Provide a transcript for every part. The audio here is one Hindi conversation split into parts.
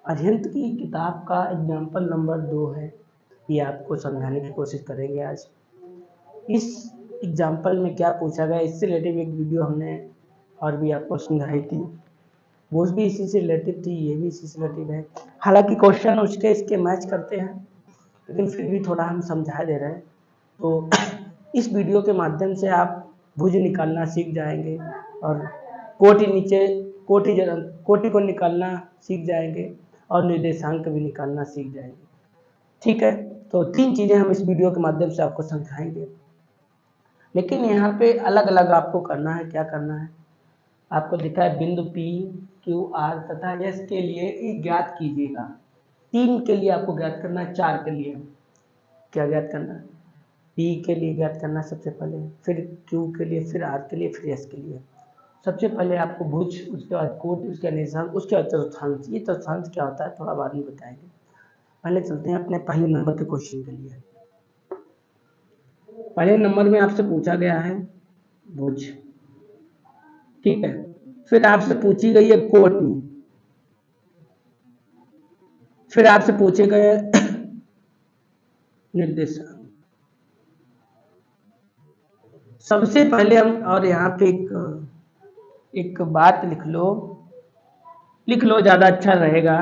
अरिहंत की किताब का एग्जाम्पल नंबर 2 है। ये आपको समझाने की कोशिश करेंगे आज। इस एग्जाम्पल में क्या पूछा गया, इससे रिलेटिव एक वीडियो हमने और भी आपको समझाई थी, वो भी इसी से रिलेटिव थी, ये भी इसी से रिलेटिव है। हालांकि क्वेश्चन उसके इसके मैच करते हैं, लेकिन फिर भी थोड़ा हम समझा दे रहे हैं। तो इस वीडियो के माध्यम से आप भुज निकालना सीख जाएंगे और कोटि को निकालना सीख जाएंगे और निर्देशांक भी निकालना सीख जाएंगे। ठीक है, तो 3 चीज़ें हम इस वीडियो के माध्यम से आपको समझाएंगे, लेकिन यहाँ पे अलग अलग आपको करना है। क्या करना है, आपको दिखा है बिंदु P, Q, R तथा S के लिए ज्ञात कीजिएगा। 3 के लिए आपको ज्ञात करना है, 4 के लिए क्या ज्ञात करना है, P के लिए ज्ञात करना है सबसे पहले, फिर Q के लिए, फिर R के लिए, फिर S के लिए। सबसे पहले आपको भुज, उसके बाद कोटि, उसके निर्देशांक, उसके बाद चतुर्थांश। ये चतुर्थांश क्या होता है थोड़ा बाद में बताएंगे। पहले चलते हैं अपने पहले नंबर के क्वेश्चन के लिए। पहले नंबर में आपसे पूछा गया है भुज, ठीक है। फिर आपसे पूछी गई है कोटि, फिर आपसे पूछे गए निर्देशांक। सबसे पहले हम, और यहाँ पे एक बात लिख लो ज्यादा अच्छा रहेगा।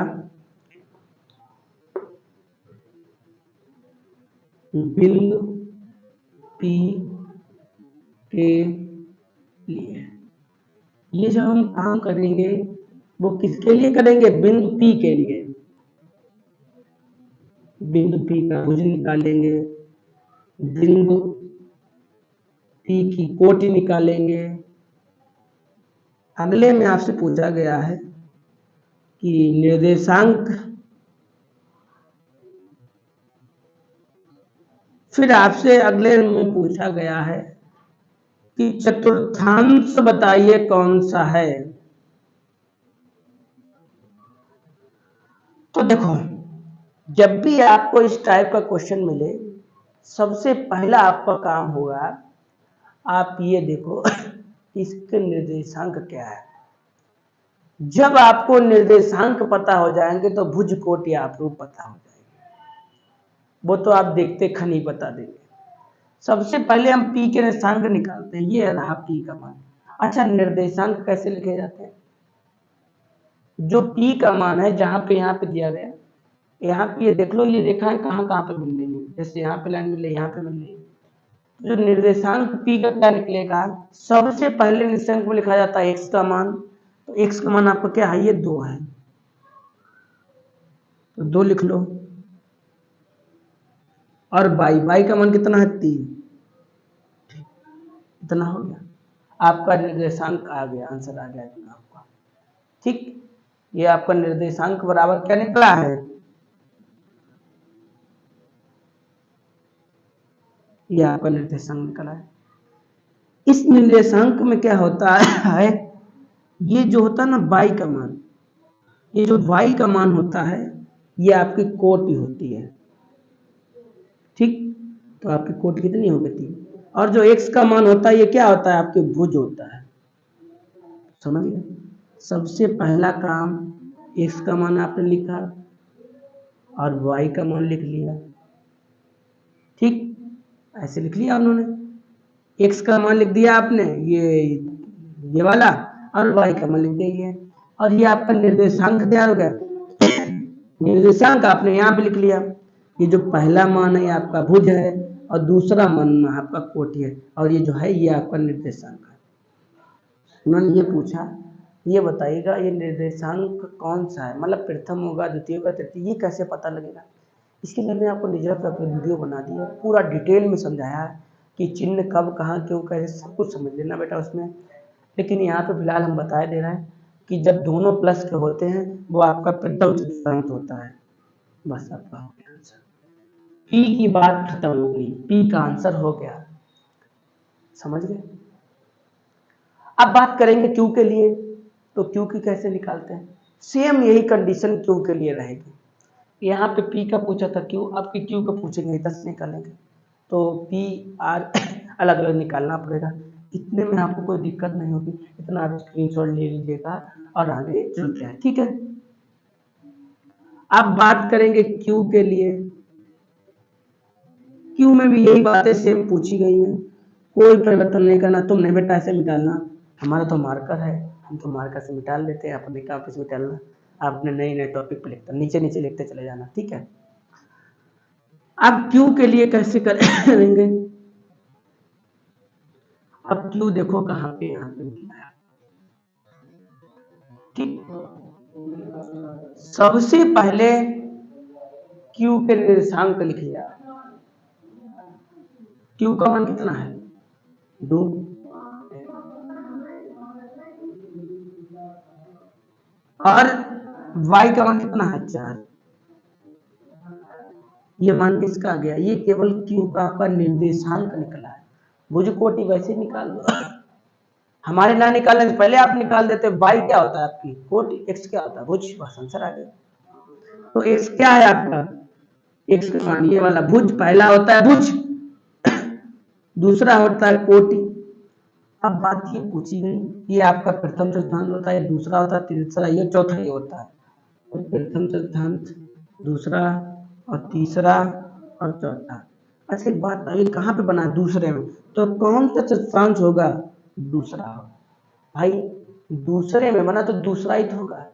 बिंदु P के लिए ये जो हम काम करेंगे वो किसके लिए करेंगे, बिंदु P के लिए। बिंदु P का भुज निकालेंगे, बिंदु P की कोटि निकालेंगे। अगले में आपसे पूछा गया है कि निर्देशांक, फिर आपसे अगले में पूछा गया है कि चतुर्थांश बताइए कौन सा है। तो देखो, जब भी आपको इस टाइप का क्वेश्चन मिले, सबसे पहला आपका काम होगा, आप ये देखो इसके निर्देशांक क्या है। जब आपको निर्देशांक पता हो जाएंगे तो भुज कोटि आपरूप पता हो जाएंगे, वो तो आप देखते खनी बता देंगे। सबसे पहले हम P के निर्देशांक निकालते हैं, ये रहा P का मान। अच्छा, निर्देशांक कैसे लिखे जाते हैं, जो P का मान है, जहां पे यहाँ पे दिया गया, यहाँ पे ये देख लो, ये रेखा है कहाँ कहाँ पे मिल रही है, जैसे यहाँ पे लाइन मिल रही है, यहाँ पे मिल रही है। जो निर्देशांक P का क्या निकलेगा, सबसे पहले निर्देशांक में लिखा जाता है x का मान। तो x का मान आपका क्या है, ये 2 है, तो 2 लिख लो। और y का मान कितना है, 3। इतना हो गया, आपका निर्देशांक आ गया, आंसर आ गया इतना आपका। ठीक, ये आपका निर्देशांक बराबर क्या निकला है, ये आपका निर्देशांक निकला है। इस निर्देशांक में क्या होता है, ये जो होता है ना y का मान, ये जो y का मान होता है ये आपकी कोटि होती है। ठीक, तो आपकी कोटि कितनी हो गई, 3। और जो x का मान होता है ये क्या होता है, आपके भुज होता है। समझ गए, सबसे पहला काम x का मान आपने लिखा और y का मान लिख लिया। ठीक, ऐसे लिख लिया उन्होंने, x का मान लिख दिया आपने, ये वाला, और y का मान लिख दिया, और ये आपका निर्देशांक तैयार हो गया। निर्देशांक आपने यहाँ पे लिख लिया, ये जो पहला मान है ये आपका भुज है और दूसरा मान आपका कोटि है, और ये जो है ये आपका निर्देशांक है। उन्होंने ये पूछा, ये बताइएगा ये निर्देशांक कौन सा है, मतलब प्रथम होगा, द्वितीय होगा, तृतीय, ये कैसे पता लगेगा। इसके लिए मैंने आपको निजरा पे अपनी वीडियो बना दी है, पूरा डिटेल में समझाया है कि चिन्ह कब कहाँ क्यों कैसे, सब कुछ समझ लेना बेटा उसमें। लेकिन यहाँ पे फिलहाल हम बता दे रहे हैं कि जब दोनों प्लस के होते हैं वो आपका प्रथम चतुर्थांश होता है। बस आपका हो गया आंसर, पी की बात खत्म हो गई, पी का आंसर हो गया, समझ गए। अब बात करेंगे क्यू के लिए, तो क्यू की कैसे निकालते हैं, सेम यही कंडीशन क्यू के लिए रहेगी। यहाँ पे पी का पूछा था क्यू, आपके क्यू का पूछेंगे 10 निकालेंगे, तो पी आर अलग अलग निकालना पड़ेगा। इतने में आपको कोई दिक्कत नहीं होगी, इतना आप स्क्रीनशॉट ले लीजिएगा और आगे चलते हैं। ठीक है, अब बात करेंगे क्यू के लिए। क्यू में भी यही बातें सेम पूछी गई हैं, कोई परिवर्तन नहीं करना। तुमने बेटा ऐसे मिटालना, हमारा तो मार्कर है, हम तो मार्कर से मिटा लेते हैं, अपने काम पे मिटालना। आपने नए नए टॉपिक पे लिखता, नीचे नीचे लिखते चले जाना, ठीक है। अब क्यू के लिए कैसे करेंगे? अब क्यू देखो कहाँ पे, यहाँ पे लिखना है, ठीक। सबसे पहले क्यू के निर्देशांक लिखिए। क्यू का मान कितना है? 2। और y का मान कितना है? 4। ये मान किसका आ गया? ये केवल क्यू का आपका निर्देशांक निकला है। भुज कोटि वैसे निकाल लो, हमारे ना निकालने से पहले आप निकाल देते। y क्या होता है आपकी कोटि, x क्या होता है भुज, बस आंसर आ गया। तो x क्या है आपका? x का मान ये वाला भुज, पहला होता है भुज, दूसरा होता है कोटि। अब बात ये पूछी गई, ये आपका प्रथम चतुर्थांश होता है, दूसरा होता है, तीसरा, ये चौथा ये होता है। तो प्रथम चतुर्थांश, दूसरा और तीसरा और चौथा। अच्छा एक बात, अभी कहाँ पे बना? दूसरे में। तो कौन सा चतुर्थांश होगा? दूसरा। भाई दूसरे में बना तो दूसरा ही तो होगा,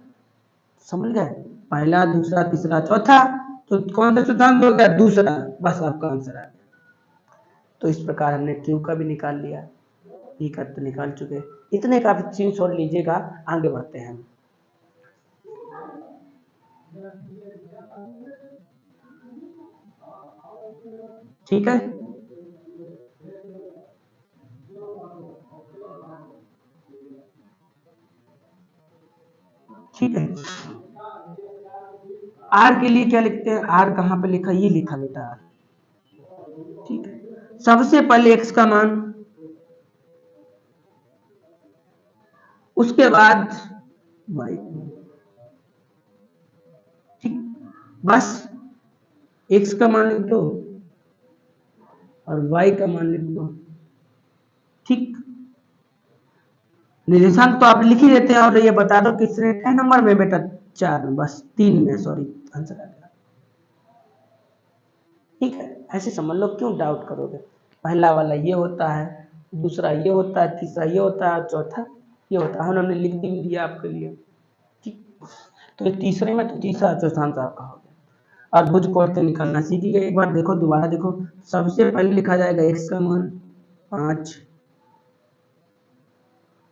समझ गए? पहला, दूसरा, तीसरा, चौथा, तो कौन सा चतुर्थांश हो गया? दूसरा, बस आपका आंसर आ गया। तो इस प्रकार हमने क्यू का भी निकाल लिया, ई का तो निकाल चुके। इतने का चीज छोड़ लीजिएगा, आगे बढ़ते हैं। ठीक है, ठीक है। आर के लिए क्या लिखते हैं? आर कहाँ पे लिखा? ये लिखा बेटा आर, ठीक है। सबसे पहले एक्स का मान, उसके बाद वाई, ठीक। बस एक्स का मान लिख दो और वाई का मान लिख दो, ठीक। निर्देशांक तो आप लिख ही देते हैं, और ये बता दो किसने नंबर में बेटा? 4 में, बस 3 में, सॉरी आंसर आ गया, ठीक है। ऐसे समझ लो, क्यों डाउट करोगे? पहला वाला ये होता है, दूसरा ये होता है, तीसरा ये होता है, चौथा ये होता है। हमने लिख भी दिया आपके लिए, ठीक। तो तीसरे में तो तीसरा चतुर्थांश आपका हो गया। और भुज कोण से निकालना सीख गए। एक बार देखो, दोबारा देखो। सबसे पहले लिखा जाएगा एक्स का मान 5,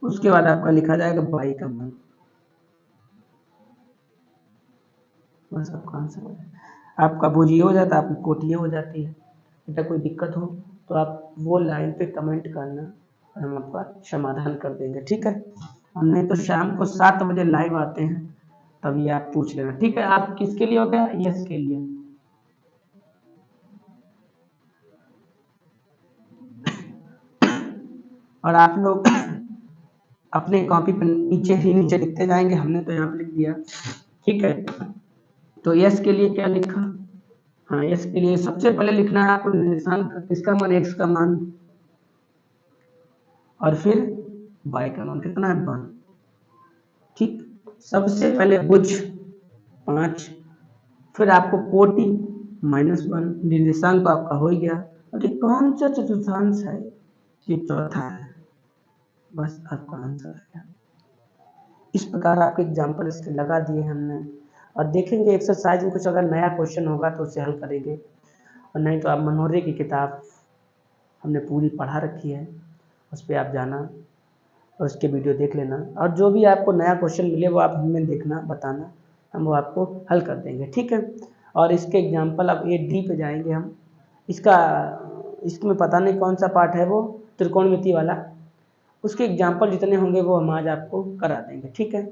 उसके बाद आपका लिखा जाएगा वाई का मान, बस आपका आंसर हो जाएगा। आपका भुज ये हो जाता है, आपकी कोटि ये हो जाती है। बेटा कोई दिक्कत हो तो आप वो लाइन पे कमेंट करना, हम आपका समाधान कर देंगे, ठीक है। हमने तो शाम को 7 बजे लाइव आते हैं, तभी आप पूछ लेना, ठीक है। आप किसके लिए हो गया? यस के लिए। और आप लोग अपने कॉपी पर नीचे ही नीचे लिखते जाएंगे, हमने तो यहाँ पे लिख दिया, ठीक है। तो यस के लिए क्या लिखा? हाँ, यस के लिए सबसे पहले लिखना है आपको निर्देशांक, इसका मान एक्स का मान, और फिर वाई का मान कितना है? 1, ठीक। सबसे पहले भुज 5, फिर आपको कोटि -1, निर्देशांक तो आपका हो गया। और ये कौन सा चतुर्थांश है? ये चौथा है, बस आपका आंसर है। इस प्रकार आपके एग्जाम्पल इसके लगा दिए हमने, और देखेंगे एक्सरसाइज में कुछ अगर नया क्वेश्चन होगा तो उसे हल करेंगे, और नहीं तो आप मनोरे की किताब हमने पूरी पढ़ा रखी है, उस पर आप जाना और उसके वीडियो देख लेना, और जो भी आपको नया क्वेश्चन मिले वो आप हमें देखना, बताना, हम वो आपको हल कर देंगे, ठीक है। और इसके एग्जाम्पल अब 8D पे जाएंगे हम। इसमें पता नहीं कौन सा पार्ट है, वो त्रिकोणमिति वाला, उसके एग्जाम्पल जितने होंगे वो हम आज आपको करा देंगे, ठीक है।